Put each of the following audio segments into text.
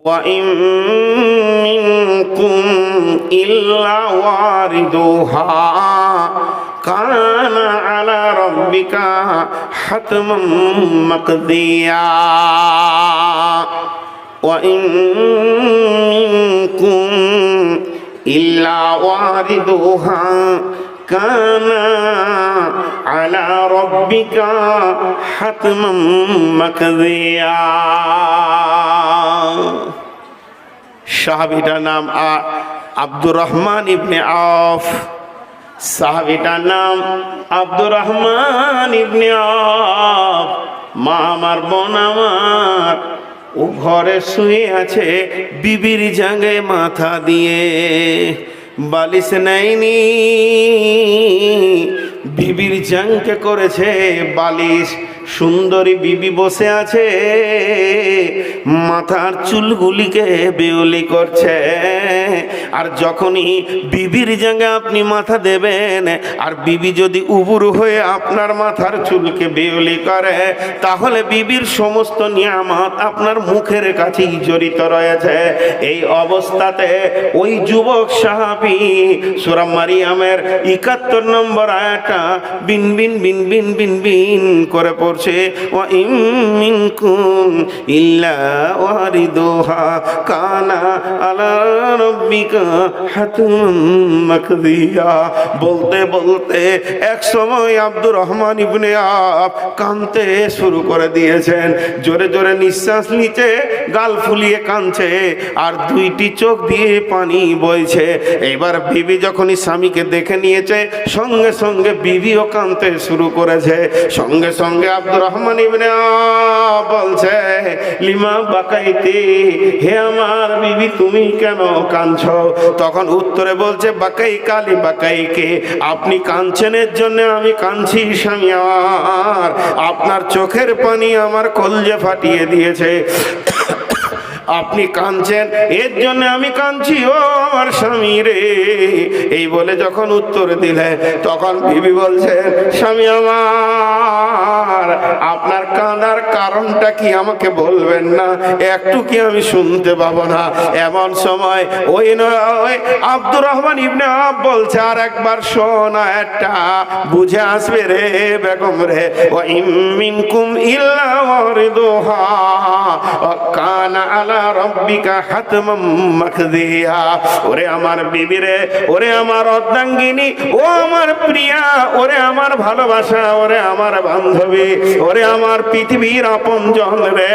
وإن منكم إلا واردها كان على ربك حتما مقضيا وإن منكم إلا واردها كان على ربك حتما مقضيا সাহাবীটার নাম আব্দুর রহমান ইবনে আওফ। সাহাবীটার নাম আব্দুর রহমান ইবনে আওফ। মা আমার, বোন আমার, ও ঘরে শুয়ে আছে, বিবির জাঙ্গে মাথা দিয়ে, বালিশ নেয়নি, বিবির জাঙ্গে করেছে বালিশ। সুন্দরী বিবি বসে আছে, মাথার চুলগুলিকে বেউলি করছে। আর যখনই বিবির জাঙ্গে আপনি মাথা দেবেন আর বিবি যদি উবুর হয়ে আপনার মাথার চুলকে বেউলি করে, তাহলে বিবির সমস্ত নিয়ামত আপনার মুখের কাছেই জড়িত রয়েছে। এই অবস্থাতে ওই যুবক সাহাবী সূরা মারিয়ামের ৭১ নম্বর আয়াতটা বিন বিন বিন বিন বিন বিন করে পড়ছে, ওয়া ইন মিনকুম ইল্লা ওয়ারিদুহা কানা আলা রাব্বিকা হাতমান মাকদিয়া। বলতে বলতে এক সময় আব্দুর রহমান ইবনে আওফ কাঁদতে শুরু করে দিয়েছেন। জোরে জোরে নিঃশ্বাস নিচে, গাল ফুলিয়ে কাঁদছে, আর দুইটি চোখ দিয়ে পানি বইছে। এবার বিবি যখনই স্বামীকে দেখে নিয়েছে, সঙ্গে সঙ্গে বিবিও কাঁদতে শুরু করেছে। সঙ্গে সঙ্গে আব্দুর রহমান ইবনে আওফ বলছে, লিমা বাকাইতি, হে আমার বিবি তুমি কেন কাঁদছো? তখন উত্তরে বলছে, বাকাই কালি বাকাইকে, আপনি কাঁদছেন এর জন্য আমি কাঁদছি স্বামী আমার, আপনার চোখের পানি আমার কলজে ফাটিয়ে দিয়েছে, আপনি কাঁদছেন এর জন্য আমি কাঁদছি ও আমার স্বামী রে। এই বলে যখন উত্তর দিলে, তখন বিবি বলছেন, স্বামী আমার, আপনার কাঁদার কারণটা কি আমাকে বলবেন না? একটু কি আমি শুনতে পাবো না? এমন সময় ওই আব্দুর রহমান ইবনে আওফ বলছে, আর একবার শোনা, একটা বুঝে আসবে রে বেগম রে। ওয়া ইন মিনকুম ইল্লা ওয়ারিদুহা কানা আলা রাব্বিকা হাতমান মাকদিয়া। ওরে আমার বিবি রে, ওরে আমার অর্ধাঙ্গিনী, ও আমার প্রিয়া, ওরে আমার ভালোবাসা, ওরে আমার বান্ধবী, ওরে আমার পৃথিবীর আপনজন রে,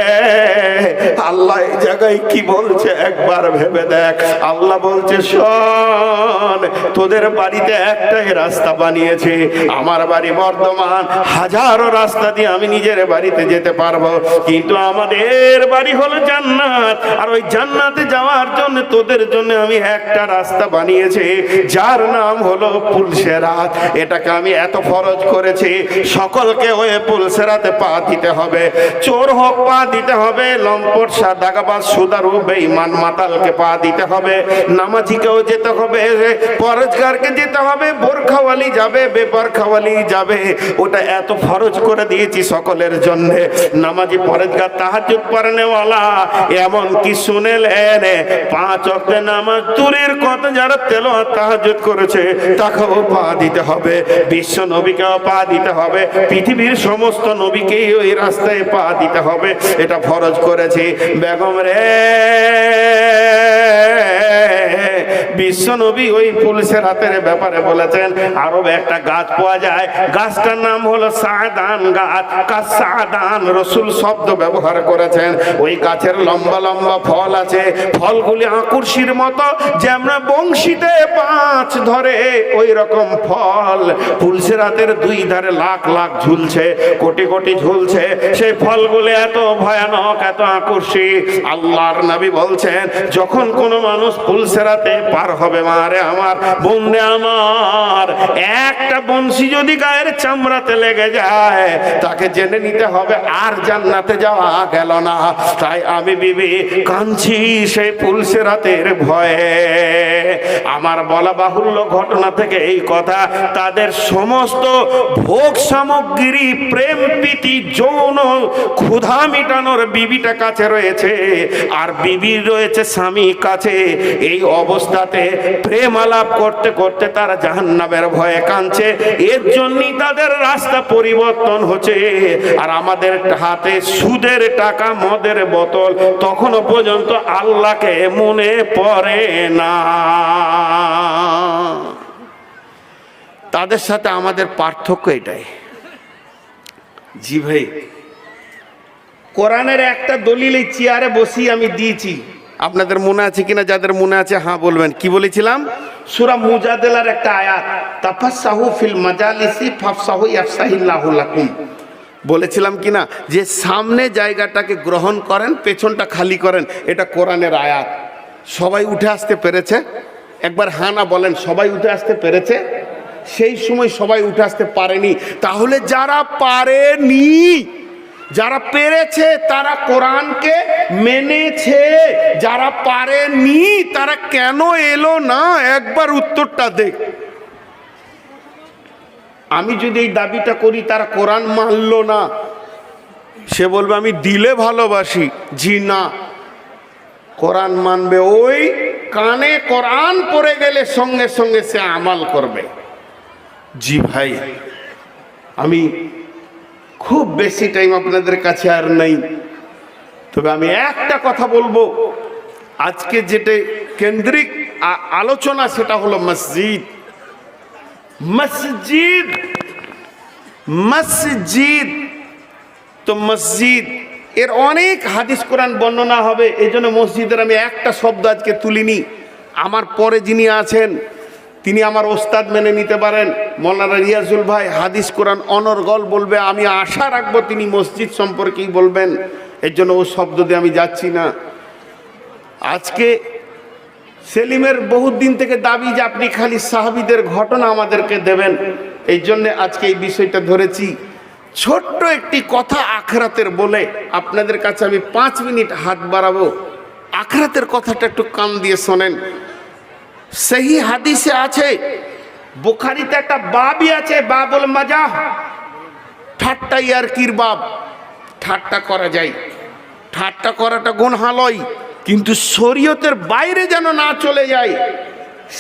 আল্লাহ এই জায়গায় কি বলছে একবার ভেবে দেখ। আল্লাহ বলছে, শোন, তোদের বাড়িতে একটাই রাস্তা বানিয়েছে, আমার বাড়ি বর্ধমান, হাজারো রাস্তা দিয়ে আমি নিজের বাড়িতে যেতে পারবো, কিন্তু আমাদের বাড়ি হলো জান্নাত, আর ওই জান্নাতে যাওয়ার জন্য তোদের জন্য আমি একটা রাস্তা বানিয়েছি, যার নাম হলো পুলসেরাত। এটাকে আমি এত ফরজ করেছি, সকলকে ওই পুলসেরাতে পা দিতে হবে। চোর হোক পা দিতে হবে, লম্পট দাগাবাজ সুদারু বেঈমান মাতালকে পা দিতে হবে, নামাজিকেও যেতে হবে, পরহেজগারকে যেতে হবে, বোরখাওয়ালি যাবে, বেপরখাওয়ালি যাবে। ওটা এত ফরজ করে দিয়েছি সকলের জন্য। নামাজি, পরহেজগার, তাহাজ্জুদ পড়নেওয়ালা, এমন কি শুনেলেন, 5 ওয়াক্তের নামাজ দূরের কথা, যারা তেলাওয়াত তাহাজ্জুদ করেছে তাকেও পা দিতে হবে, বিশ্ব নবীকেও পা দিতে হবে, পৃথিবীর সমস্ত নবীকেই ওই রাস্তায় পা দিতে হবে। এটা ফরজ করেছে বেগম রে। বিশ্ব নবী ওই পুলসেরাতের ব্যাপারে বলেছেন, আরবে একটা গাছ পাওয়া যায়, গাছটার নাম হলো সাদান গাছ। সাদান রাসূল শব্দ ব্যবহার করেছেন। ওই গাছের লম্বা লম্বা ফল আছে, ফলগুলি আকুরশির মতো, যেমন বংশীতে 5 ধরে ওই রকম ফল পুলসেরাতের 2 ধারে লাখ লাখ ঝুলছে, কোটি কোটি ঝুলছে। সেই ফলগুলি এত ভয়ানক, এত আকর্ষী। আল্লাহর নবী বলছেন, যখন কোনো মানুষ পুলসেরাতে পার হবে। মারে আমার, বোনে আমার, একটা বংশী যদি গায়ের চামড়াতে লেগে যায় তাকে জেনে নিতে হবে আর জান্নাতে যাওয়া গেল না। তাই আমি বিবি কাঁদছি সেই পুলসিরাতের ভয়ে। আমার বলা বাহুল্য ঘটনা থেকে এই কথা, তাদের সমস্ত ভোগ সামগ্রী, প্রেম প্রীতি, যৌন ক্ষুধা মিটানোর বিবিটা কাছে রয়েছে আর বিবি রয়েছে স্বামী কাছে। এই অবস্থাতে প্রেম আলাপ করতে করতে তারা জাহান্নামের ভয়ে কাঁদছে। এর জন্যই তাদের রাস্তা পরিবর্তন হচ্ছে। আর আমাদের হাতে সুদের টাকা, মদের বোতল, তখনও পর্যন্ত আল্লাহকে মনে পড়ে না। তাদের সাথে আমাদের পার্থক্য এটাই। জি ভাই, কোরআনের একটা দলিল এই চেয়ারে বসিয়ে আমি দিয়েছি, আপনাদের মনে আছে কিনা? যাদের মনে আছে হ্যাঁ বলবেন। কি বলেছিলাম? সূরা মুজাদালার একটা আয়াত, তাফাসসাহু ফিল মাজালিসি ফাফসাহু ইয়াফসাহিল্লাহু লাকুম। বলেছিলাম কিনা যে সামনে জায়গাটাকে গ্রহণ করেন, পেছনটা খালি করেন। এটা কোরআনের আয়াত। সবাই উঠে আসতে পেরেছে? একবার হ্যাঁ না বলেন। সবাই উঠে আসতে পেরেছে? সেই সময় সবাই উঠে আসতে পারেনি। তাহলে যারা পারেনি, যারা পেরেছে তারা কোরআনকে মেনেছে, যারা পারেনি তারা কেন এলো না? একবার উত্তরটা দেখ। আমি যদি এই দাবিটা করি তারা কোরআন মানলো না, সে বলবে আমি দিলে ভালোবাসি। জি না, কোরআন মানবে ওই কানে কোরআন পড়ে গেলে সঙ্গে সঙ্গে সে আমাল করবে। জি ভাই, আমি খুব বেশি টাইম আপনাদের কাছে আর নেই, তবে আমি একটা কথা বলবো। আজকে যেটা কেন্দ্রিক আলোচনা সেটা হলো মসজিদ। মসজিদ মসজিদ তো মসজিদ এর অনেক হাদিস কোরআন বর্ণনা হবে। এই জন্য মসজিদের আমি একটা শব্দ আজকে তুলিনি। আমার পরে যিনি আছেন তিনি আমার ওস্তাদ, মেনে নিতে পারেন। মৌলানা রিয়াজুল ভাই হাদিস কোরআন অনর্গল বলবে। আমি আশা রাখবো তিনি মসজিদ সম্পর্কেই বলবেন। এর জন্য ও শব্দ দিয়ে আমি যাচ্ছি না। আজকে সেলিমের বহুত দিন থেকে দাবি যে আপনি খালি সাহাবীদের ঘটনা আমাদেরকে দেবেন। এই জন্যে আজকে এই বিষয়টা ধরেছি। ছোট্ট একটি কথা আখরাতের বলে আপনাদের কাছে আমি 5 মিনিট হাত বাড়াবো। আখরাতের কথাটা একটু কান দিয়ে শোনেন। সহি হাদিসে আছে, বুখারীতে একটা বাবই আছে, বাবুল মাজাহ, ঠাট্টা ইয়ারকির বাব। ঠাট্টা করা যায়, ঠাট্টা করাটা গুনাহ নয়, কিন্তু শরীয়তের বাইরে যেন না চলে যায়।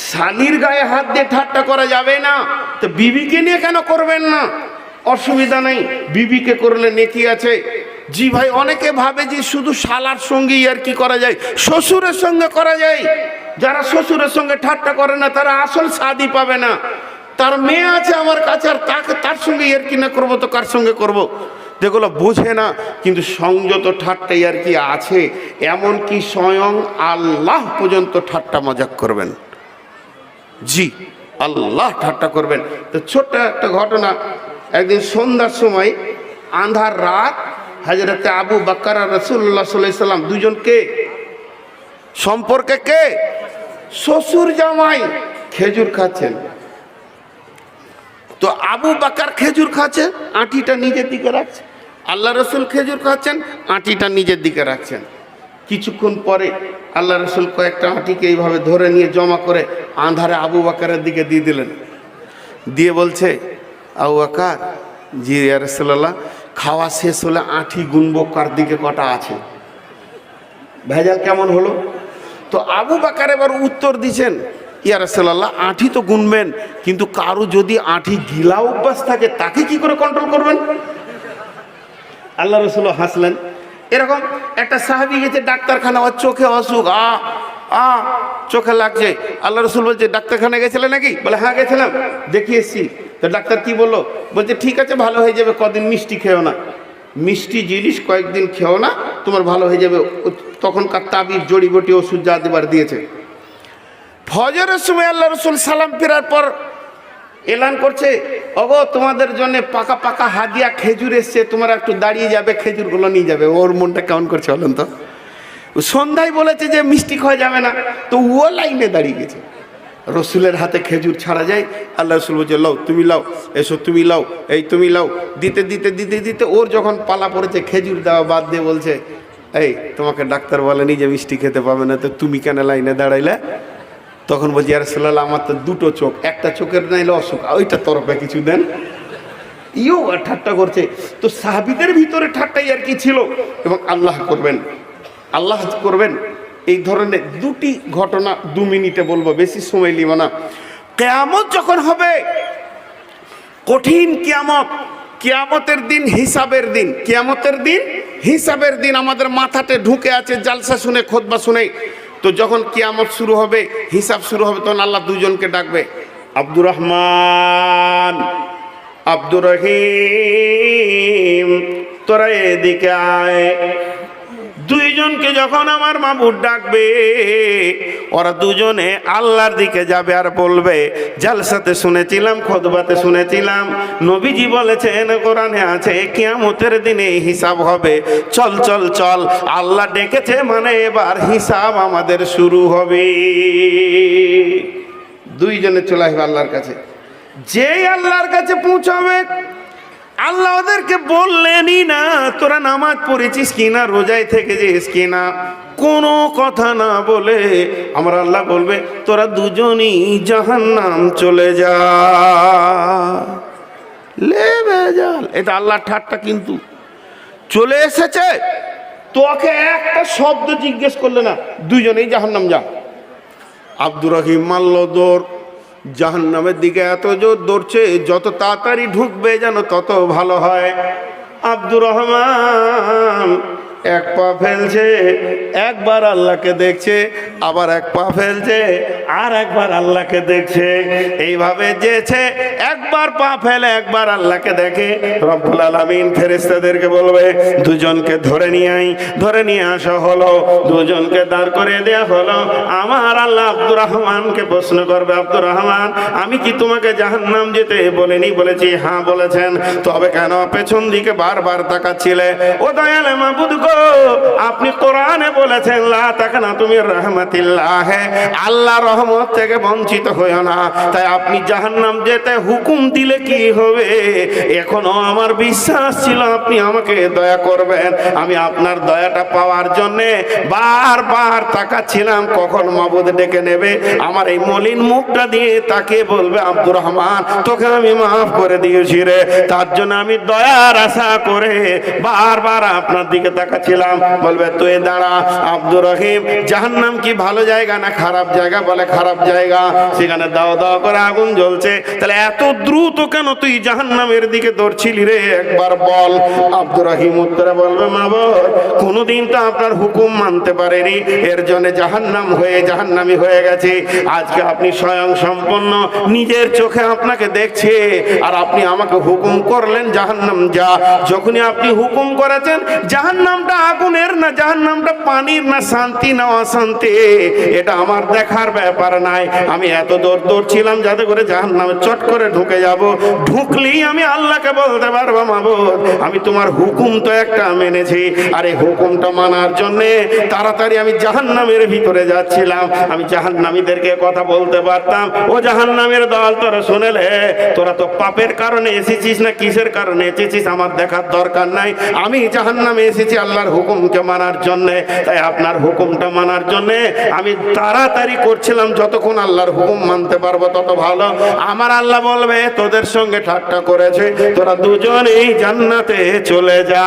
শালীর গায়ে হাত দিয়ে ঠাট্টা করা যাবে না, তো বিবিকে নিয়ে কেন করবেন না? অসুবিধা নেই, বিবিকে করলে নেকি আছে। জি ভাই, অনেকে ভাবে যে শুধু শালার সঙ্গে ইয়ারকি করা যায়, শ্বশুরের সঙ্গে করা যায়। যারা শ্বশুরের সঙ্গে ঠাট্টা করে না তারা আসল শাদি পাবে না। তার মেয়ে আছে আমার কাছে, আর তার সঙ্গে ইয়ারকি না করবো তো কার সঙ্গে করব? যেগুলো বোঝে না, কিন্তু সংযত ঠাট্টা ইয়ারকি আছে। এমনকি স্বয়ং আল্লাহ পর্যন্ত ঠাট্টা মজাক করবেন। জি, আল্লাহ ঠাট্টা করবেন। তো ছোট্ট একটা ঘটনা। একদিন সন্ধ্যার সময়, আন্ধার রাত, হযরতে আবু বকর আর রাসূলুল্লাহ সাল্লাল্লাহু আলাইহি সাল্লাম দুজনকে সম্পর্কে কে শ্বশুর জামাই খেজুর খাচ্ছেন। তো আবু বকর খেজুর খাচ্ছেন, আঁটিটা নিজের দিকে রাখছে। আল্লাহ রসুল খেজুর খাচ্ছেন, আঁটিটা নিজের দিকে রাখছেন। কিছুক্ষণ পরে আল্লাহ রসুল কয়েকটা আঁটিকে এইভাবে ধরে নিয়ে জমা করে আন্ধারে আবু বকরের দিকে দিয়ে দিলেন। দিয়ে বলছে, আবু বকর, জি ইয়া রাসূলুল্লাহ, খাওয়া শেষ হলে আঁটি গুনবো কার দিকে কটা আছে। ভেজাল কেমন হলো? তো আবু বকর এবার উত্তর দিচ্ছেন, ইয়া রাসূলুল্লাহ, আঁটি তো গুনবেন, কিন্তু কারো যদি আঁটি গিলা অভ্যাস থাকে তাকে কি করে কন্ট্রোল করবেন? আল্লাহ রসুল হাসলেন। এরকম একটা সাহাবী গেছে ডাক্তারখানা, ওর চোখে অসুখ, চোখে লাগছে। আল্লাহ রসুল বলছে, ডাক্তারখানা গেছিলেন নাকি? বলে হ্যাঁ গেছিলাম, দেখিয়ে এসছি। তো ডাক্তার কি বললো? বলছে ঠিক আছে, ভালো হয়ে যাবে, কদিন মিষ্টি খেও না, মিষ্টি জিনিস কয়েকদিন খেও না, তোমার ভালো হয়ে যাবে। তখনকার তাবিজ, জড়িবটি, ওষুধ যা দেবার দিয়েছে। ফজরের সময় আল্লাহ রসুল সালাম ফেরার পর এলান করছে, ওগো তোমাদের জন্য পাকা পাকা হাদিয়া খেজুর এসছে, তোমরা একটু দাঁড়িয়ে যাবে, খেজুরগুলো নিয়ে যাবে। ওর মনটা কেমন করছে বলেন তো? সন্ধ্যায় বলেছে যে মিষ্টি খাওয়া যাবে না, তো ও লাইনে দাঁড়িয়ে গেছে। রসুলের হাতে খেজুর ছাড়া যায়, আল্লাহ রসুল বলছে লাও, তুমি লাও, এসো তুমি লাও, এই তুমি লাও, দিতে দিতে দিতে দিতে ওর যখন পালা পড়েছে খেজুর দেওয়া বাদ দিয়ে বলছে, এই তোমাকে ডাক্তার বলেনি যে মিষ্টি খেতে পাবে না, তো তুমি কেন লাইনে দাঁড়াইলে? তখন বলছি ইয়া রাসূলুল্লাহ, আমার তো দুটো চোখ, একটা চোখের নাইলে অসুখ, ওইটা তরফে কিছু দেন। ইও ঠাট্টা করছে। তো সাহাবীদের ভিতরে ঠাট্টাই আর কি ছিল। এবং আল্লাহ করবেন এই ধরনের দুটি ঘটনা 2 মিনিটে বলবো, বেশি সময় নিব না। কিয়ামত যখন হবে, কঠিন কিয়ামত, কিয়ামতের দিন হিসাবের দিন, কিয়ামতের দিন হিসাবের দিন আমাদের মাথাতে ঢুকে আছে জালসা শুনে, খুতবা শুনে। তো যখন কিয়ামত শুরু হবে, হিসাব শুরু হবে, তখন আল্লাহ দুজনকে ডাকবে, আব্দুর রহমান, আব্দুর রহিম, তোরা এদিকে আয়। দুইজনকে যখন আমার মাবুদ ডাকবে, ওরা দুজনে আল্লাহর দিকে যাবে আর বলবে, জালসাতে শুনেছিলাম, খুতবাতে শুনেছিলাম, নবীজি বলেছেন, কোরআনে আছে, কিয়ামতের দিনে হিসাব হবে, চল চল চল, আল্লাহ ডেকেছে মানে এবার হিসাব আমাদের শুরু হবে। দুইজনে চলে আসবে আল্লাহর কাছে। যেই আল্লাহর কাছে পৌঁছাবে, আল্লাহ ওদেরকে বললেনই না তোরা নামাজ পড়েছিস কিনা, রোজায় থেকেছিস কিনা, কোনো কথা না বলে আমার আল্লাহ বলবে, তোরা দুজনই জাহান্নাম চলে যা। লেবে জাল, এটা আল্লাহর ঠাট্টা কিন্তু চলে এসেছে। তোকে একটা শব্দ জিজ্ঞেস করলে না, দুইজনেই জাহান্নাম যা। আব্দুর রহিম মাল্ল দৌড়, জাহান্নামের দিকে এত জোর দৌড়ছে, যত তাড়াতাড়ি ঢুকবে যেন তত ভালো হয়। আব্দুর রহমান এক পা ফেলছে, একবার আল্লাহকে দেখছে, আবার এক পা ফেলছে, আর একবার আল্লাহকে দেখছে, এইভাবে যেছে, একবার পা ফেলে একবার আল্লাহকে দেখে। রব্বুল আলামিন ফেরেশতাদেরকে বলবে, দুজনকে ধরে নিয়ে আই। ধরে নিয়ে আসা হলো, দুজনকে দাঁড় করে দেয়া হলো। আমার আল্লাহ আব্দুর রহমানকে প্রশ্ন করবে, আব্দুর রহমান, আমি কি তোমাকে জাহান্নাম যেতে বলিনি? বলেছি, হ্যাঁ বলেছেন। তবে কেন পেছন দিকে বারবার তাকাচ্ছিলে? ও দয়াল মাবুদ গো, আপনি কোরআনে বলেছেন, লা তাকনাতু মির রাহমাতিল্লাহ, আল্লাহ রহমত থেকে বঞ্চিত হইও না। তাই আপনি জাহান্নাম যেতে হুকুম দিলে কি হবে? এখনো আমার বিশ্বাস ছিল আপনি আমাকে দয়া করবেন। আমি আপনার দয়াটা পাওয়ার জন্য বারবার তাকাচ্ছিলাম, কখন মাবুদ ডেকে নেবে। আমার এই মলিন মুখটা দিয়ে তাকে বলবে, আব্দুর রহমান, তোকে আমি মাফ করে দিয়েছি রে। তার জন্য আমি দয়ার আশা করে বারবার আপনার দিকে তাকাচ্ছিলাম। বলবে, তুই দাঁড়া। আব্দুর রহিম, জাহান্নাম কি ভালো জায়গা না খারাপ জায়গা? বলে, খারাপ জায়গা, সেখানে দাও দাও করে আগুন জ্বলছে। তাহলে এত দ্রুত কেন তুই জাহান্নামের দিকে দৌড়ছিলি রে, একবার বল। আব্দুর রহিম উত্তরে বলবে, মাবুদ, কোনোদিন তো আপনার হুকুম মানতে পারেনি, এর জন্য জাহান্নাম হয়ে জাহান্নামি হয়ে গেছে। আজকে আপনি স্বয়ং সম্পন্ন নিজের চোখে আপনাকে দেখছে, আর আপনি আমাকে হুকুম করলেন জাহান্নাম যা। যখনই আপনি হুকুম করেছেন, জাহান্নামটা আগুনের না, জাহান্নামটা পানির না, শান্তি না অশান্তি, এটা আমার দেখার ব্যাপার নাই। আমি এত দৌড় দৌড়ছিলাম যাতে করে জাহান্নামে চট করে ঢুকে যাব। ঢুকলেই আমি আল্লাহকে বলতে পারবো, মাবুদ, আমি তোমার হুকুম তো একটা মেনেছি, আর এই হুকুমটা মানার জন্য তাড়াতাড়ি আমি জাহান্নামের ভিতরে যাচ্ছিলাম। আমি জাহান্নামীদেরকে কথা বলতে পারতাম, ও জাহান্নামের দল, তোরা শুনেলে, তোরা তো পাপের কারণে এসেছিস না কিসের কারণে এসেছিস আমার দেখার দরকার নাই। আমি জাহান্নামে এসেছি আল্লাহর হুকুমকে মানার জন্য। তাই আপনার হুকুমটা মানার জন্য আমি তাড়াতাড়ি করছিলাম, যতক্ষণ আল্লাহর হুকুম মানতে পারবো তত ভালো। আমার আল্লাহ বলবে, তোদের সঙ্গে ঠাট্টা করেছে, তোরা দুজনেই জান্নাতে চলে যা।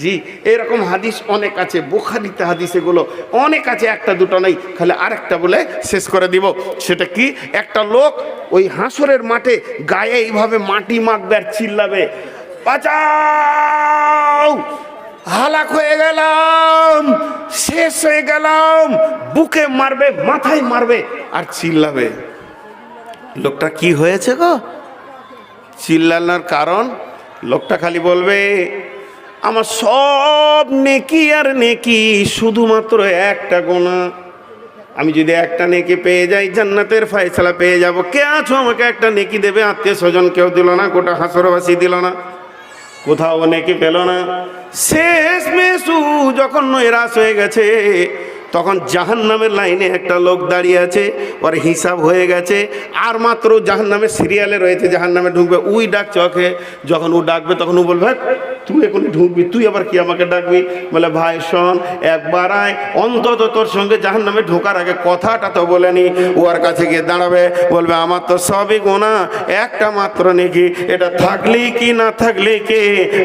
জি, এরকম হাদিস অনেক আছে, বুখারীতে হাদিস এগুলো অনেক আছে, একটা দুটো নেই। খালি আরেকটা বলে শেষ করে দিব। সেটা কি, একটা লোক ওই হাসরের মাঠে গায়ে এইভাবে মাটি মাখবে আর চিল্লাবে, বাঁচাও, হালাক হয়ে গেলাম, শেষ হয়ে গেলাম, বুকে মারবে, মাথায় মারবে আর চিল্লাবে। লোকটা কি হয়েছে গো? চিল্লানোর কারণ, লোকটা খালি বলবে, আমার সব নেকি আর নেকি, শুধুমাত্র একটা গোনা। আমি যদি একটা নেকি পেয়ে যাই, জান্নাতের ফয়সালা পেয়ে যাব। কে আছো আমাকে একটা নেকি দেবে? আত্মীয় স্বজন কেউ দিল না, গোটা হাসরবাসী দিল না, কোথাও নেকি পেল না। শেষ মেসু যখন নৈরাশ হয়ে গেছে, তখন জাহান্নামের লাইনে একটা লোক দাঁড়িয়ে আছে, ওর হিসাব হয়ে গেছে, আর মাত্র জাহান্নামের সিরিয়ালে রয়েছে, জাহান্নামে ঢুকবে। উই ডাকছে ওকে, যখন ও ডাকবে তখন ও বলবে, তুই এখন ঢুকবি, তুই আবার কি আমাকে ডাকবি? বলে ভাই শোন, একবার আয়, অন্তত তোর সঙ্গে জাহান্নামে ঢোকার আগে কথাটা তো বলে নি। ওর কাছে গিয়ে দাঁড়াবে, বলবে আমার তো সবই গোনা, একটা মাত্র নেকি, এটা থাকলেই কি না থাকলে কে,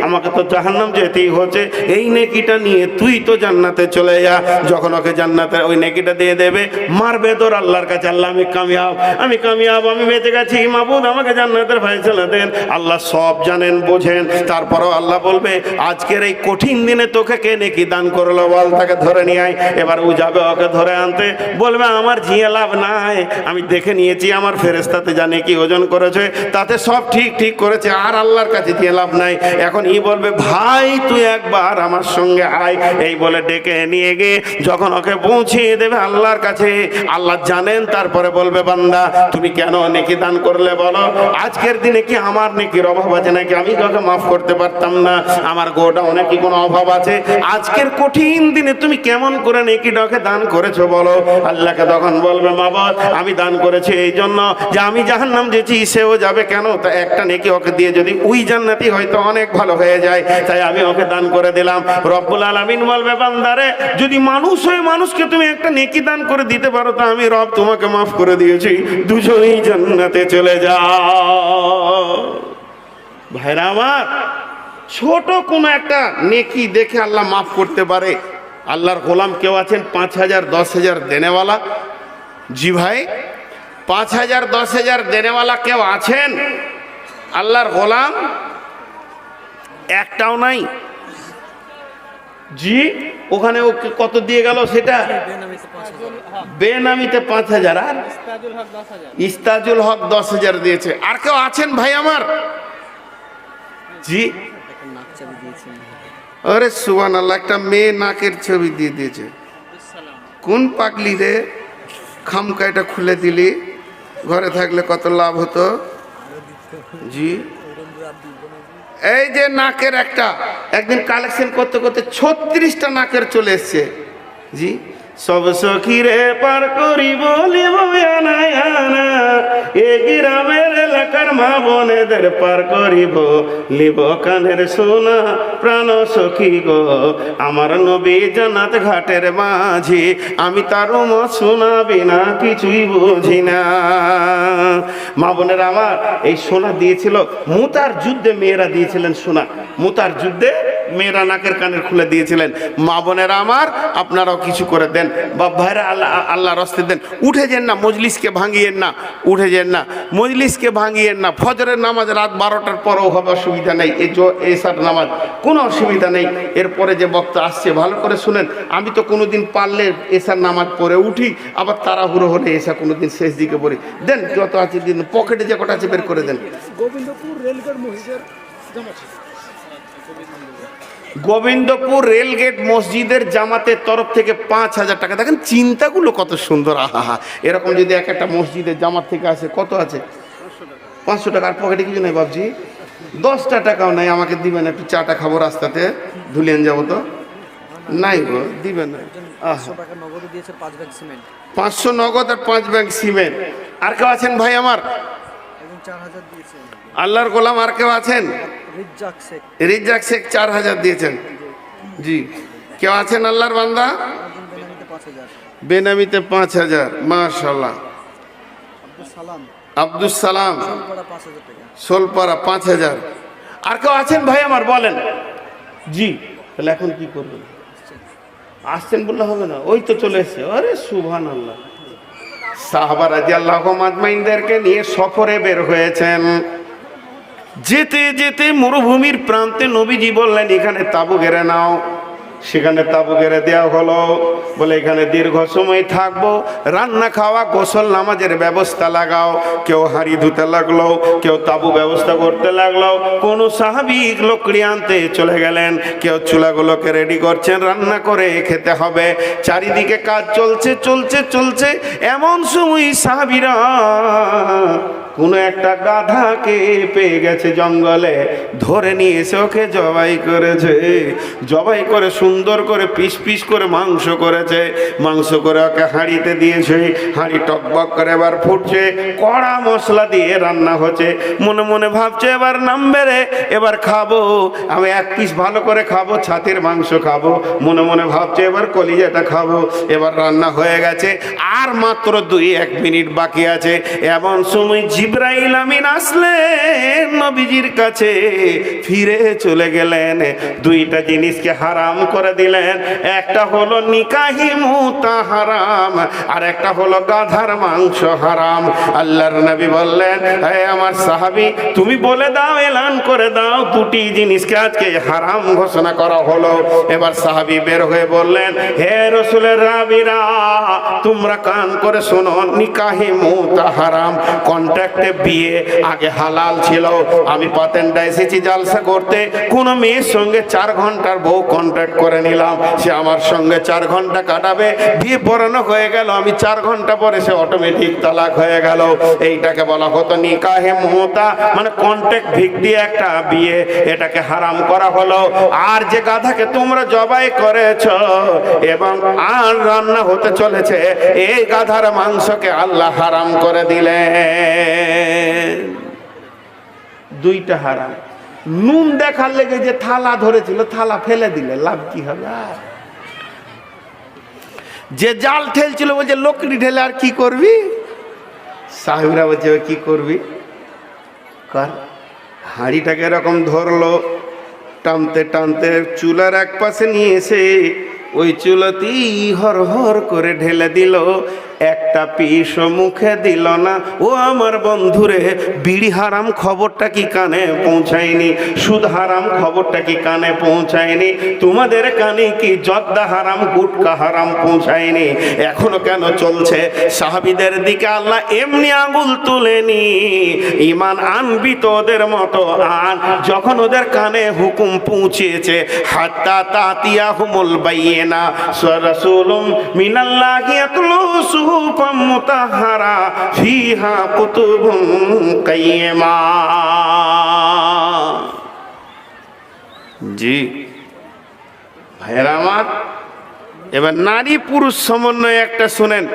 আমাকে তো জাহান্নাম যেতেই হচ্ছে, এই নেকিটা নিয়ে তুই তো জান্নাতে চলে যা। যখন ওকে জান্নাতে ওই নেকিটা দিয়ে দেবে, মারবে তোর আল্লাহর কাছে, আল্লাহ আমি কামিয়াব, আমি কামিয়াব, আমি বেঁচে গেছি, মাবুদ আমাকে জান্নাতের ফয়সালা দেন। আল্লাহ সব জানেন, বোঝেন। তারপরও আল্লাহ বলবে, আজকের এই কঠিন দিনে তোকে কে নেকি দান করলো বল, তাকে ধরে নিয়ে আয়। এবার ও যাবে ওকে ধরে আনতে, বলবে আমার ঝিয়ে লাভ নাই, আমি দেখে নিয়েছি আমার ফেরেশতাতে জানে কি ওজন করেছে, তাতে সব ঠিক ঠিক করেছে, আর আল্লাহর কাছে দিয়ে লাভ নাই। এখন ই বলবে, ভাই তুই একবার আমার সঙ্গে আয়, এই বলে ডেকে নিয়ে গিয়ে যখন ওকে পৌঁছিয়ে দেবে আল্লাহর কাছে, আল্লাহ জানেন। তারপরে বলবে, বান্দা তুমি কেন নেকি দান করলে বলো, আজকের দিনে কি আমার নেকির অভাব আছে নাকি? আমি কাউকে মাফ করতে পারতাম না, আমার গোটা অনেক কোনো অভাব আছে, আজকের কঠিন দিনে তুমি কেমন করে নেকিটাকে দান করেছো বলো? আল্লাহকে তখন বলবে, মাবুদ আমি দান করেছি এই জন্য যে আমি জাহান্নাম যেছি, সেও যাবে, কেন তা একটা নেকি ওকে দিয়ে যদি ওই জান্নাতি হয়তো অনেক ভালো হয়ে যায়, তাই আমি ওকে দান করে দিলাম। রব্বুল আলামিন বলবে, বান্দারে যদি মানুষ হয়ে মানুষকে তুমি একটা নেকি দান করে দিতে পারো, তা আমি রব তোমাকে মাফ করে দিয়েছি, দুজনেই জান্নাতে চলে যাও। ভাইরা আমার, ছোট কোনো একটা নেকি দেখে আল্লাহ মাফ করতে পারে। আল্লাহর গোলাম কেউ আছেন 5,000 10,000 দেনেওয়ালা? জি ভাই, 5,000 10,000 দেনেওয়ালা কেউ আছেন? আল্লাহর গোলাম একটাও নাই। জি, ওখানে ও কত দিয়ে গেল সেটা? বেনামিতে 5,000, আর ইস্তাজুল হক 10,000 দিয়েছে। আর কেউ আছেন ভাই আমার? জি, আরে সুবহানাল্লাহ, একটা মেয়ে নাকের ছবি দিয়ে দিয়েছে। কোন পাগলি রে, খামকা এটা খুলে দিলি, ঘরে থাকলে কত লাভ হতো। জি, এই যে নাকের একটা, একদিন কালেকশন করতে করতে 36টা নাকের চলে এসছে। জি, সব সখীরে পার করি বলিব এ গ্রামের এলাকার মা বোনেদের পার করিব, লিব কানের সোনা প্রাণ সখী গো, আমার নবী জান্নাত ঘাটের মাঝি, আমি তার সোনা বিনা কিছুই বুঝি না। মা বোনেরা আমার, এই সোনা দিয়েছিল মুতার যুদ্ধে, মেয়েরা দিয়েছিলেন সোনা, মুতার যুদ্ধে মেয়েরা নাকের কানের খুলে দিয়েছিলেন। মা বোনেরা আমার, আপনারাও কিছু করে দেন, বাপ ভাইরা আল্লাহ রাস্তে দেন। উঠে যেন না, মজলিসকে ভাঙিয়েন না, উঠে যেন না, মজলিসকে ভাঙিয়েন না। ফজরের নামাজ রাত 12টার পরেও হবে, অসুবিধা নেই। এসার নামাজ কোনো অসুবিধা নেই। এরপরে যে বক্তা আসছে ভালো করে শুনেন, আমি তো কোনোদিন পারলে এসার নামাজ পড়ে উঠি, আবার তাড়াহুড়ো হলে এসা কোনোদিন শেষ দিকে পড়ি। দেন যত আছে দিন, পকেটে যে কটা আছে বের করে দেন। গোবিন্দপুর রেলগেট মসজিদের জামাতের তরফ থেকে 5,000 টাকা। দেখেন চিন্তাগুলো কত সুন্দর, আহা, এরকম যদি এক একটা মসজিদের জামাত থেকে আসে, কত আছে? 500 টাকা। আর পকেটে কিছু নেই বাবজি, 10টা টাকাও নাই। আমাকে দিবেন, একটু চাটা খাবো, রাস্তাতে ধুলিয়ান যাবো তো। নাই গো, দিবেন না। 500 নগদ আর 5 ব্যাগ সিমেন্ট। আর কেউ আছেন ভাই আমার? আল্লাহর গোলাম আর কেউ আছেন? রিজ্জাক শেখ 4,000 দিয়েছেন। জি, কেউ আছেন আল্লাহর বান্দা? বেনামিতে 5,000, মাশাআল্লাহ। আব্দুল সালাম সোলপাড়া 5,000। আর কেউ আছেন ভাই আমার? বলেন। জি, তাহলে এখন কি করবেন? আসছেন বললে হবে না, ওই তো চলে এসছে। আরে সুবহানাল্লাহ। সাহাবা রাদিয়াল্লাহু আজমাইনদেরকে নিয়ে সফরে বের হয়েছেন। যেতে যেতে মরুভূমির প্রান্তে নবীজি বললেন, এখানে তাঁবু গেড়ে নাও। সেখানে তাঁবু গেড়ে দেওয়া হলো। বলে এখানে দীর্ঘ সময় থাকবো, রান্না খাওয়া গোসল নামাজের ব্যবস্থা লাগাও। কেউ হাঁড়ি ধুতে লাগলো, কেউ তাঁবু ব্যবস্থা করতে লাগলো। কোনো সাহাবী লকড়ি আনতে চলে গেলেন, কেউ চুলাগুলোকে রেডি করছেন, রান্না করে খেতে হবে। চারিদিকে কাজ চলছে চলছে চলছে। এমন সময় সাহাবীরা কোনো একটা গাধাকে পেয়ে গেছে জঙ্গলে, ধরে নিয়ে এসে ওকে জবাই করেছে। জবাই করে সুন্দর করে পিস পিস করে মাংস করেছে। মাংস করে ওকে হাঁড়িতে দিয়েছে। হাঁড়ি টকবক করে এবার ফুটছে, কড়া মশলা দিয়ে রান্না হচ্ছে। মনে মনে ভাবছে এবার নামবে রে, এবার খাবো আমি, এক পিস ভালো করে খাবো, ছাতির মাংস খাবো। মনে মনে ভাবছে এবার কলিজাটা খাবো। এবার রান্না হয়ে গেছে, আর মাত্র 2-1 মিনিট বাকি আছে। এমন সময় জিবরাইল আমিন আসলেন নবীজির কাছে, ফিরে চলে গেলেন। 2টা জিনিসকে হারাম করে দিলেন। একটা হলো নিকাহি মুতা হারাম, আর একটা হলো গাধার মাংস হারাম। আল্লাহর নবী বললেন, হে আমার সাহাবী, তুমি বলে দাও, এলান করে দাও, 2টি জিনিসকে আজকে হারাম ঘোষণা করা হলো। এবার সাহাবী বের হয়ে বললেন, হে রাসূলের রাবিরা, তোমরা কান করে শোনো, নিকাহি মুতা হারাম। কন্ট্রাক্টে বিয়ে আগে হালাল ছিল। আমি পাতেন্ডা এসেছি জালসা করতে, কোন মেয়ের সঙ্গে 4 ঘন্টার বউ কন্ট্রাক্ট করে নিলাম, সে আমার সঙ্গে 4 ঘন্টা কাটাবে। বিয়ে পড়ানো হয়ে গেল, আমি 4 ঘন্টা পরে সে অটোমেটিক তালাক হয়ে গেল। এইটাকে বলা হতো নিকাহে মুতা, মানে কন্ট্রাক্ট ভিত্তিক একটা বিয়ে, এটাকে হারাম করা হলো। আর যে গাধাকে তোমরা জবাই করেছ এবং আর রান্না হতে চলেছে, এই গাধার মাংসকে আল্লাহ হারাম করে দিলেন। 2টা হারাম। নুন দেখার লেগে যে থালা ধরেছিল, থালা ফেলে দিলে লাভ কি হবে? যে জাল ঠেলছিল বলছে লোকড়ি ঢেলে আর কি করবি? সাহেবরা বলছে কি করবি কর। হাঁড়িটাকে এরকম ধরলো, টানতে টানতে চুলার এক পাশে নিয়ে এসে ওই চুলাতেই হর হর করে ঢেলে দিল। একটা পিস মুখে দিল না। ও আমার বন্ধুরে, বিড়ি হারাম খবরটা কি কানে পৌঁছায়নি? সুদ হারাম খবরটা কি কানে পৌঁছায়নি? তোমাদের কানে কি জর্দা হারাম, গুটকা হারাম পৌঁছায়নি? এখনো কেন চলছে? সাহাবীদের দিকে আল্লাহ এমনি আঙুল তুলেনি। ঈমান আনবি তো ওদের মতো আন। যখন ওদের কানে হুকুম পৌঁছেছে, হাত্তা তাতিয়াহুমুল বাইয়িনা রাসূলুম মিনাল্লাহি ইয়াতলু সুহুফাম মুতাহহারা ফিহা কুতুবুন কাইয়্যিমা। জি ভাইরা আমার, এবার নারী পুরুষ সমন্বয় একটা শুনেন।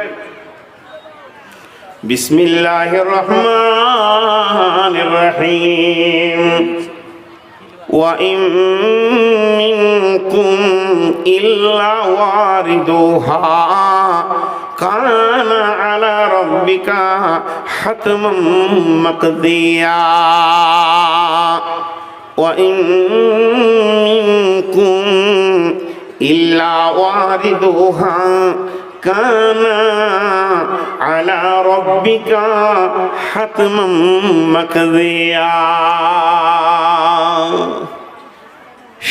বিসমিল্লাহির রহমানির রহিম। ওয়া ইন মিনকুম ইল্লা ওয়ারিদুহা কানা আলা রাব্বিকা হাতমান মাকদিয়া। ওয়া ইন মিনকুম ইল্লা ওয়ারিদুহা কানা আলা রাব্বিকা হাতমান মাকদিয়া।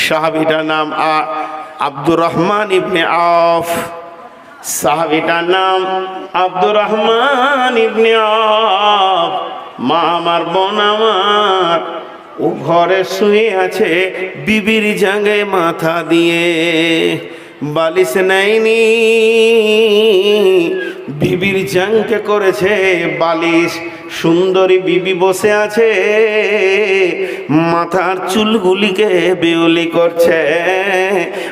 সাহাবীটার নাম আব্দুর রহমান ইবনে আওফ। সাহাবীটার নাম আব্দুর রহমান ইবনে আওফ। মা আমার, বোন আমার, ও ঘরে শুয়ে আছে বিবির জাঙ্গে মাথা দিয়ে, বালিশ নেয়নি, বিবির জাঙ্গে করেছে বালিশ। সুন্দরী বিবি বসে আছে, মাথার চুলগুলিকে বেউলি করছে।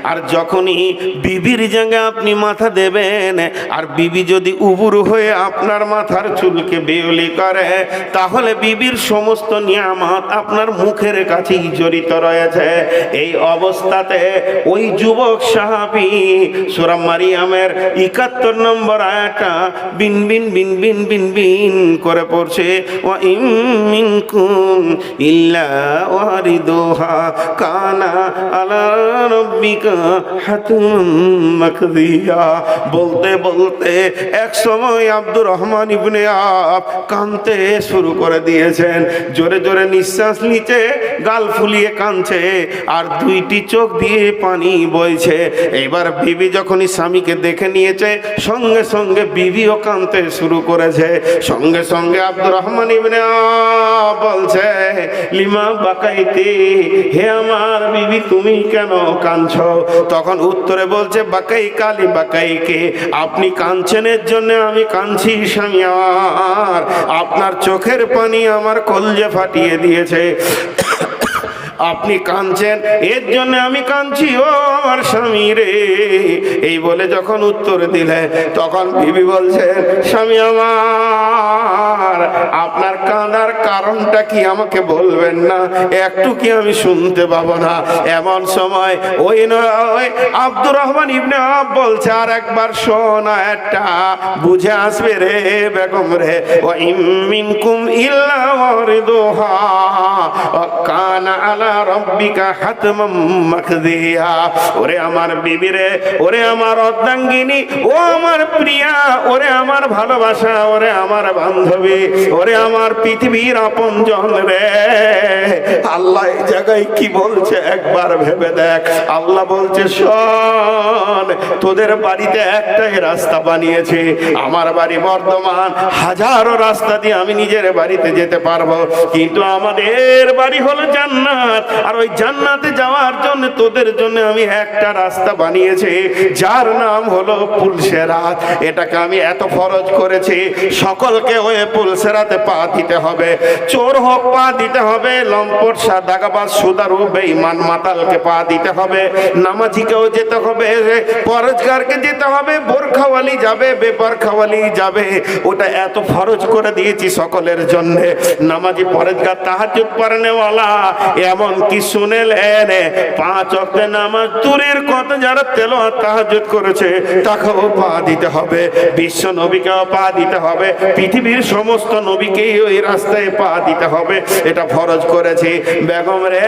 আর যখনই বিবির জায়গায় আপনি মাথা দেবেন, আর বিবি যদি উবুর হয়ে আপনার মাথার চুলকে বেউলি করে, তাহলে বিবির সমস্ত নিয়ামত আপনার মুখের কাছেই জড়িত রয়েছে। এই অবস্থাতে ওই যুবক সাহাবী সূরা মারিয়ামের 71 নম্বর আয়াতটা বিন বিন বিন বিন বিন বিন করে পড়ছে। ওয়া ইন মিনকুম ইল্লা ওয়ারিদুহা কানা আলা রাব্বিকা হাতমান মাকদিয়া। বলতে বলতে এক সময় আব্দুর রহমান ইবনে আওফ কাঁদতে শুরু করে দিয়েছেন। জোরে জোরে নিঃশ্বাস নিচে, গাল ফুলিয়ে কাঁদছে, আর 2টি চোখ দিয়ে পানি বইছে। এবার বিবি যখনই স্বামীকে দেখে নিয়েছে, সঙ্গে সঙ্গে বিবিও কাঁদতে শুরু করেছে। সঙ্গে সঙ্গে আব্দুর রহমান ইবনে আওফ বলছে, লিমা বাকাইতি, হে আমার বিবি তুমি কেন কাঁদছো? তখন উত্তরে বলছে বাকাই কালি বাকাইকে, আপনি কাঁদছেনের জন্য আমি কাঁদছি স্বামী আমার, আপনার চোখের পানি আমার কলজে ফাটিয়ে দিয়েছে, আপনি কাঁদছেন এর জন্য আমি কাঁদছি ও আমার স্বামী রে। এই বলে যখন উত্তর দিলে তখন বিবি বলছেন স্বামী আমার, আপনার কাঁদার কারণটা কি আমাকে বলবেন না? একটু কি আমি শুনতে পাবো না? এমন সময় ওই আব্দুর রহমান ইবনে আওফ বলছে আর একবার শোনা, একটা বুঝে আসবে রে বেগম রে। ওয়া ইম মিনকুম ইল্লা ওয়ারিদুহা ওয়া কানা আলা রব্বিকা হাতমান মাকদিয়া। ওরে আমার বিবি রে, ওরে আমার অর্ধাঙ্গিনী, ও আমার প্রিয়া, ওরে আমার ভালোবাসা, ওরে আমার বান্ধবী, ওরে আমার পৃথিবীর আপনজন রে, আল্লাহ এই জায়গায় কি বলছে একবার ভেবে দেখ। আল্লাহ বলছে শোন, তোদের বাড়িতে একটাই রাস্তা বানিয়েছে, আমার বাড়ি বর্ধমান, হাজারো রাস্তা দিয়ে আমি নিজের বাড়িতে যেতে পারবো, কিন্তু আমাদের বাড়ি হলো জান্নাত, আর ওই জান্নাতে যাওয়ার জন্য তোদের জন্য আমি একটা রাস্তা বানিয়েছি যার নাম হলো পুলসেরাত। এটাকে আমি এত ফরজ করেছি, সকলকে ওই পুলসেরাতে পা দিতে হবে, চোর হোক পা দিতে হবে, লম্পট দাগাবাজ সুদারু বেঈমান মাতালকে পা দিতে হবে, নামাজিকেও যেতে হবে, পরহেজগারকে যেতে হবে, বোরখাওয়ালি যাবে, বেপরখাওয়ালি যাবে, ওটা এত ফরজ করে দিয়েছি সকলের জন্য। নামাজি পরহেজগার তাহাজ্জুদ পড়নেওয়ালা এমন কি শুনেলেন, 5 ওয়াক্ত নামাজ দূরের কথা যারা তেলাওয়াত তাহাজ্জুদ করেছে তাকেও পা দিতে হবে, বিশ্ব নবীকেও পা দিতে হবে, পৃথিবীর সমস্ত নবীকেই ওই রাস্তায় পা দিতে হবে, এটা ফরজ করেছে বেগম রে।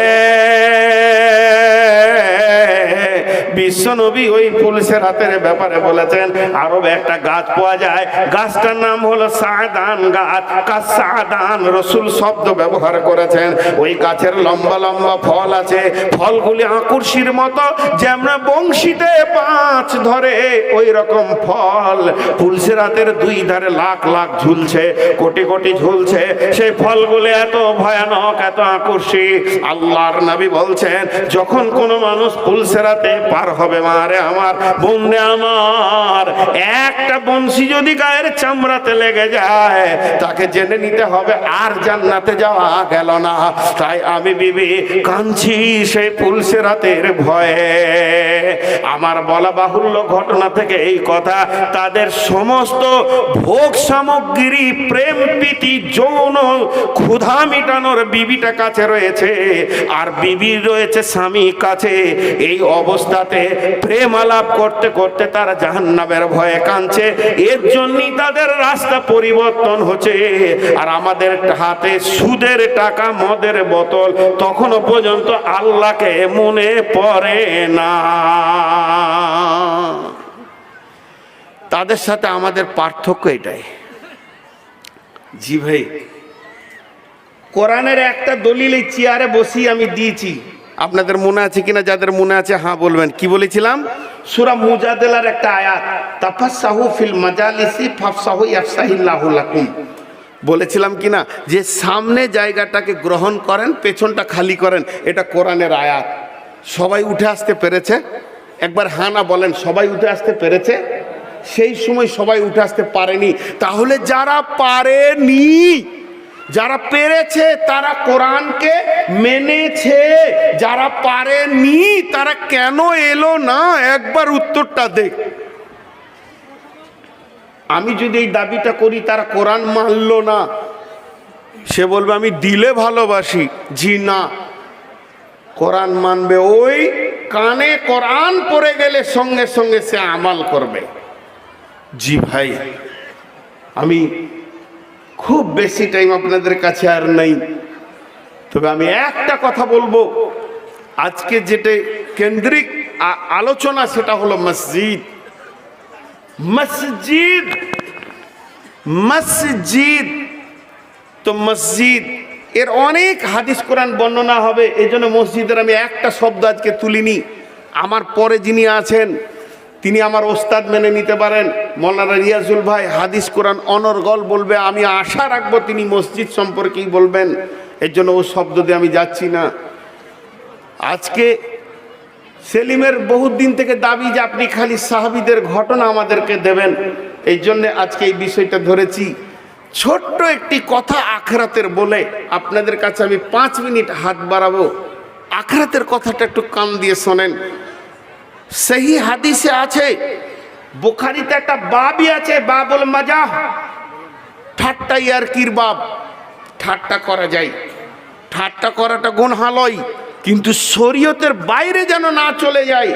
বিশ্ব নবী ওই পুলসেরাতের ব্যাপারে বলেছেন আরবে একটা গাছ পাওয়া যায়, গাছটার নাম হলো সাদান গাছ, কাসাদান রাসূল শব্দ ব্যবহার করেছেন। ওই গাছের লম্বা লম্বা ফল আছে, ফলগুলি আকুর্ষির মতো, যেমন বংশীতে 5 ধরে ওই রকম ফল পুলসেরাতের 2 ধারে লাখ লাখ ঝুলছে, কোটি কোটি ঝুলছে, সেই ফলগুলি এত ভয়ানক, এত আকর্ষী। আল্লাহর নবী বলছেন যখন কোনো মানুষ পুলসেরাতে পার হবে, মারে আমার বন্ধে আমার, একটা বংশী যদি গায়ের চামড়াতে লেগে যায় তাকে জেনে নিতে হবে আর জান্নাতে যাওয়া গেল না। তাই আমি বিবি কাঁদছি সেই পুলসেরাতের ভয়ে। আমার বলা বাহুল্য ঘটনা থেকে এই কথা, তাদের সমস্ত ভোগ সামগ্রী, প্রেম প্রীতি, যৌন ক্ষুধা মিটানোর বিবিটা কাছে রয়েছে, আর বিবি রয়েছে স্বামী কাছে। এই অবস্থাতে প্রেম আলাপ করতে করতে তারা জাহান্নামের ভয়ে কাঁদছে, এর জন্যই তাদের রাস্তা পরিবর্তন হচ্ছে। আর আমাদের হাতে সুদের টাকা, মদের বোতল, তখনও পর্যন্ত আল্লাহকে মনে পড়ে না। তাদের সাথে আমাদের পার্থক্য এটাই। জি ভাই, কোরআনের একটা দলিল এই চেয়ারে বসি আমি দিয়েছি, আপনাদের মনে আছে কিনা? যাদের মনে আছে হ্যাঁ বলবেন। কি বলেছিলাম? সূরা মুজাদালার একটা আয়াত, তাফাসসাহু ফিল মাজালিসি ফাফসাহু ইয়াফসাহিল্লাহু লাকুম। বলেছিলাম কিনা যে সামনে জায়গাটাকে গ্রহণ করেন, পেছনটা খালি করেন, এটা কোরআনের আয়াত। সবাই উঠে আসতে পেরেছে? একবার হ্যাঁ না বলেন, সবাই উঠে আসতে পেরেছে? সেই সময় সবাই উঠে আসতে পারেনি। তাহলে যারা পারেনি, যারা পেরেছে তারা কোরআনকে মেনেছে, যারা পারেনি তারা কেন এলো না? একবার উত্তরটা দেখ। আমি যদি এই দাবিটা করি তারা কোরআন মানলো না, সে বলবে আমি দিলে ভালোবাসি। জি না, কোরআন মানবে ওই কানে কোরআন পড়ে গেলে সঙ্গে সঙ্গে সে আমাল করবে। জি ভাই, আমি খুব বেশি টাইম আপনাদের কাছে আর নেই, তবে আমি একটা কথা বলবো। আজকে যেটা কেন্দ্রিক আলোচনা সেটা হলো মসজিদ। মসজিদ মসজিদ তো মসজিদ এর অনেক হাদিস কোরআন বর্ণনা হবে, এই জন্য মসজিদের আমি একটা শব্দ আজকে তুলিনি। আমার পরে যিনি আছেন তিনি আমার ওস্তাদ মেনে নিতে পারেন, মৌলানা রিয়াজুল ভাই হাদিস কোরআন অনর্গল বলবে, আমি আশা রাখবো তিনি মসজিদ সম্পর্কেই বলবেন, এর জন্য ও শব্দ দিয়ে আমি যাচ্ছি না। আজকে সেলিমের বহুত দিন থেকে দাবি যে আপনি খালি সাহাবীদের ঘটনা আমাদেরকে দেবেন, এই জন্য আজকে এই বিষয়টা ধরেছি। ছোট্ট একটি কথা আখরাতের বলে আপনাদের কাছে আমি 5 মিনিট হাত বাড়াবো। আখরাতের কথাটা একটু কান দিয়ে শোনেন। সহি হাদিসে আছে, বুখারীতে একটা বাবই আছে, বাবুল মাজাহ, ঠাট্টা ইয়ারকির বাব। ঠাট্টা করা যায়, ঠাট্টা করাটা গুনাহ লয়, কিন্তু শরীয়তের বাইরে যেন না চলে যায়।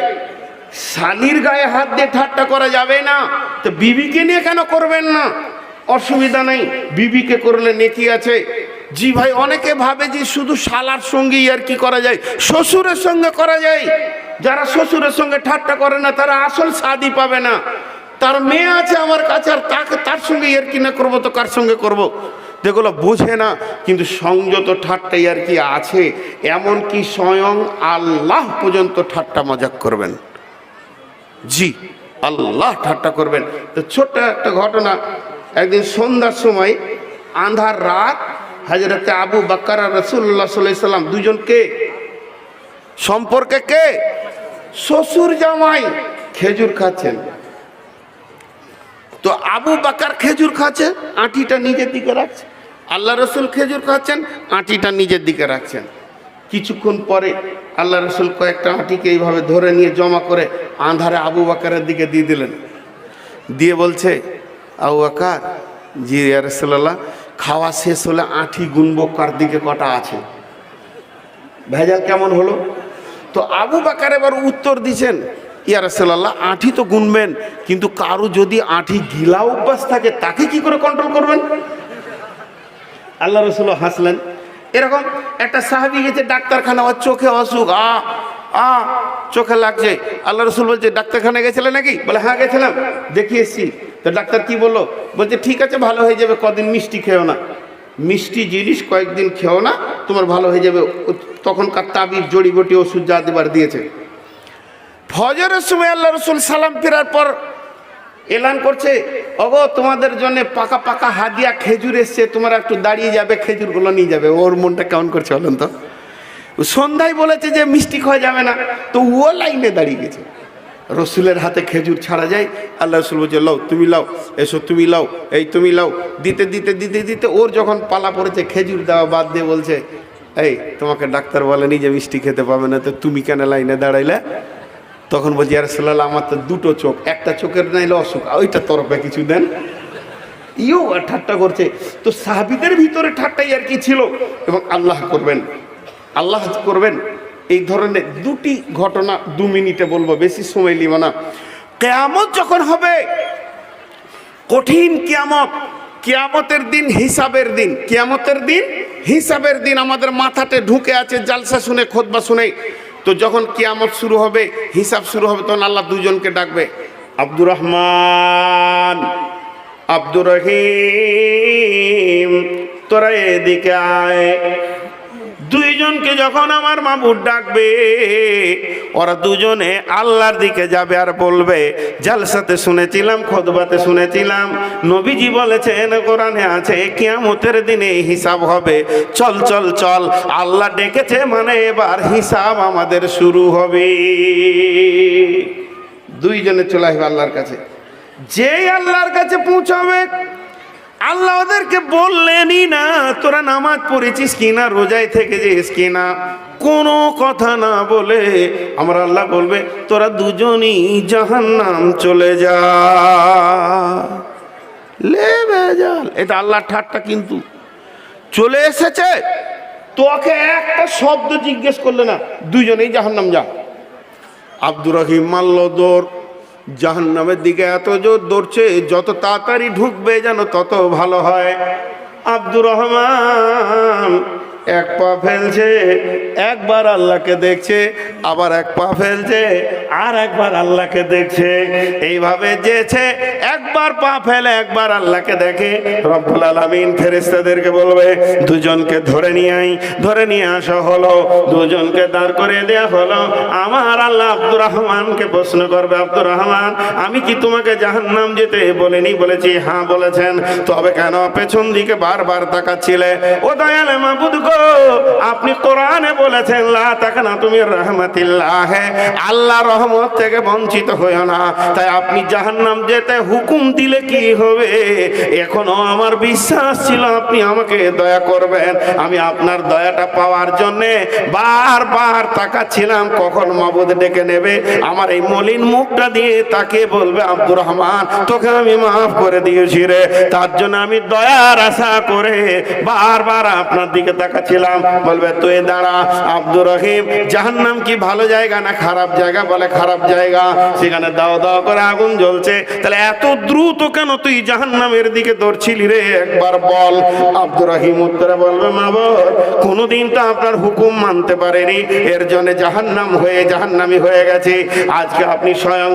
শালির গায়ে হাত দিয়ে ঠাট্টা করা যাবে না, তো বিবিকে নিয়ে কেন করবেন না? অসুবিধা নেই, বিবিকে করলে নেকি আছে। জি ভাই, অনেকে ভাবে যে শুধু শালার সঙ্গে আর কি করা যায়, শ্বশুরের সঙ্গে করা যায়। যারা শ্বশুরের সঙ্গে ঠাট্টা করে না তারা আসল শাদি পাবে না। তার মেয়ে আছে আমার কাছে, আর তার সঙ্গে আর কি না করবো তো কার সঙ্গে করব? যেগুলো বোঝে না, কিন্তু সংযত ঠাট্টা আর কি আছে। এমন কি স্বয়ং আল্লাহ পর্যন্ত ঠাট্টা মজাক করবেন। জি, আল্লাহ ঠাট্টা করবেন। তো ছোট্ট একটা ঘটনা, একদিন সন্ধ্যার সময় আন্ধার রাত, হযরতে আবু বকর আর রাসূলুল্লাহ সাল্লাল্লাহু আলাইহি সাল্লাম দুজনকে সম্পর্কে কে শ্বশুর জামাই খেজুর খাচ্ছেন। তো আবু বকর খেজুর খাচ্ছে, আঁটিটা নিজের দিকে রাখছে। আল্লাহ রসুল খেজুর খাচ্ছেন, আঁটিটা নিজের দিকে রাখছেন। কিছুক্ষণ পরে আল্লাহ রসুল কয়েকটা আঁটিকে এইভাবে ধরে নিয়ে জমা করে আন্ধারে আবু বকরের দিকে দিয়ে দিলেন। দিয়ে বলছে, আবু বকর, জি ইয়া রাসূলুল্লাহ, খাওয়া শেষ হলে আঁটি গুনবো কার দিকে কটা আছে। ভেজাল কেমন হলো? তো আবু বকর এবার উত্তর দিচ্ছেন, ইয়া রাসূলুল্লাহ, আঁটি তো গুনবেন, কিন্তু কারো যদি আঁটি গিলা অভ্যাস থাকে তাকে কি করে কন্ট্রোল করবেন? আল্লাহ রসুল হাসলেন। এরকম একটা সাহাবী গেছে ডাক্তারখানা, ওর চোখে অসুখ, চোখে লাগছে। আল্লাহ রসুল বলছে, ডাক্তারখানায় গেছিলে নাকি? বলে হ্যাঁ গেছিলাম, দেখিয়ে এসছি। তো ডাক্তার কি বললো? বলছে ঠিক আছে, ভালো হয়ে যাবে, কদিন মিষ্টি খেও না, মিষ্টি জিনিস কয়েকদিন খেও না, তোমার ভালো হয়ে যাবে। তখনকার তাবিজ জড়িবটি ওষুধ যা দেবার দিয়েছে। ফজরের সময় আল্লাহ রসুল সালাম ফেরার পর এলান করছে, ওগো তোমাদের জন্য পাকা পাকা হাদিয়া খেজুর এসছে, তোমরা একটু দাঁড়িয়ে যাবে, খেজুরগুলো নিয়ে যাবে। ওর মনটা কেমন করছে বলেন তো? সন্ধ্যায় বলেছে যে মিষ্টি খাওয়া যাবে না, তো ও লাইনে দাঁড়িয়ে গেছে। রসুলের হাতে খেজুর ছাড়া যায়, আল্লাহ রসুল বলছে লাও, তুমি লাও, এসো তুমি লাও, এই তুমি লাও। দিতে দিতে দিতে দিতে ওর যখন পালা পড়েছে খেজুর দেওয়া বাদ দিয়ে বলছে, এই তোমাকে ডাক্তার বলেনি যে মিষ্টি খেতে পাবে না, তো তুমি কেন লাইনে দাঁড়াইলে? তখন বলছি, ইয়া রাসূলুল্লাহ, আমার তো দুটো চোখ, একটা চোখের নাইলে অসুখ, ওইটা তরফে কিছু দেন। ইও আর ঠাট্টা করছে। তো সাহাবীদের ভিতরে ঠাট্টাই আর কি ছিল। এবং আল্লাহ করবেন, আল্লাহ করবেন। এই ধরনের দুটি ঘটনা 2 মিনিটে বলবো, বেশি সময় নিব না। কিয়ামত যখন হবে, কঠিন কিয়ামত, কিয়ামতের দিন হিসাবের দিন, কিয়ামতের দিন হিসাবের দিন আমাদের মাথাতে ঢুকে আছে জালসা শুনে, খুতবা শুনে। তো যখন কিয়ামত শুরু হবে, হিসাব শুরু হবে, তখন আল্লাহ দুজনকে ডাকবে, আব্দুর রহমান, আব্দুর রহিম, তোরা এদিকে আয়। দুইজনকে যখন আমার মাবুদ ডাকবে, ওরা দুজনে আল্লাহর দিকে যাবে আর বলবে, জালসাতে শুনেছিলাম, খুতবাতে শুনেছিলাম, নবীজি বলেছেন, কোরআনে আছে, কিয়ামতের দিনে হিসাব হবে। চল চল চল, আল্লাহ ডেকেছে মানে এবার হিসাব আমাদের শুরু হবে। দুইজনে চলে আসবে আল্লাহর কাছে। যেই আল্লাহর কাছে পৌঁছাবে, আল্লাহ ওদেরকে বললেনই না তোরা নামাজ পড়েছিস কিনা, রোজায় থেকেছিস কিনা, কোনো কথা না বলে আমার আল্লাহ বলবে, তোরা দুজনই জাহান্নাম চলে যা। লে বেজাল, এটা আল্লাহর ঠাট্টা। কিন্তু চলে এসেছে, তোকে একটা শব্দ জিজ্ঞেস করলে না, দুজনেই জাহান্নাম যা। আব্দুর রহিম মাল্ল দৌড়, জাহান্নামের দিকে এত জোর দৌড়ছে, যত তাড়াতাড়ি ঢুকবে যেন তত ভালো হয়। আব্দুর রহমান এক পা ফেলছে, একবার আল্লাহকে দেখছে, আবার এক পা ফেলছে, আর একবার আল্লাহকে দেখছে। এইভাবে যেছে, একবার পা ফেলে একবার আল্লাহকে দেখে, রব্বুল আলামিন ফেরেশতাদেরকে বলবে, দুজনকে ধরে নিয়ে আই। ধরে নিয়ে আসা হলো, দুজনকে দাঁড় করে দেয়া হলো। আমার আল্লাহ আব্দুর রহমানকে প্রশ্ন করবে, আব্দুর রহমান, আমি কি তোমাকে জাহান্নাম যেতে বলিনি? বলেছি হ্যাঁ বলেছেন, তবে কেন পেছন দিকে বারবার তাকাচ্ছিলে? ও দয়াল মাবুদ গো, আপনি কোরআনে বলেছেন লা তাকনাতু মির রাহমাতিল্লাহ, আল্লাহ রহমত থেকে বঞ্চিত হইও না। তাই আপনি জাহান্নাম যেতে হুকুম দিলে কি হবে? এখনো আমার বিশ্বাস ছিল আপনি আমাকে দয়া করবেন। আমি আপনার দয়াটা পাওয়ার জন্যে বারবার তাকাচ্ছিলাম কখন মাবুদ ডেকে নেবে, আমার এই মলিন মুখটা দিয়ে তাকে বলবে আব্দুর রহমান তোকে আমি মাফ করে দিয়েছি রে। তার জন্য আমি দয়ার আশা করে বারবার আপনার দিকে তাকাচ্ছিলাম। বলবে তুই দাঁড়া আব্দুর রহিম, জাহান্নাম কি ভালো জায়গা না খারাপ জায়গা? বলে খারাপ জায়গা, সেখানে দাও দাও করে আগুন জ্বলছে। তাহলে এত দ্রুত কেন তুই জাহান্নামের দিকে দৌড়ছিলি রে, একবার বল। আব্দুর রহিম উত্তরে বলবে মাবুদ কোনোদিন তো আপনার হুকুম মানতে পারেনি, এর জন্য জাহান্নামি হয়ে গেছে। আজকে আপনি স্বয়ং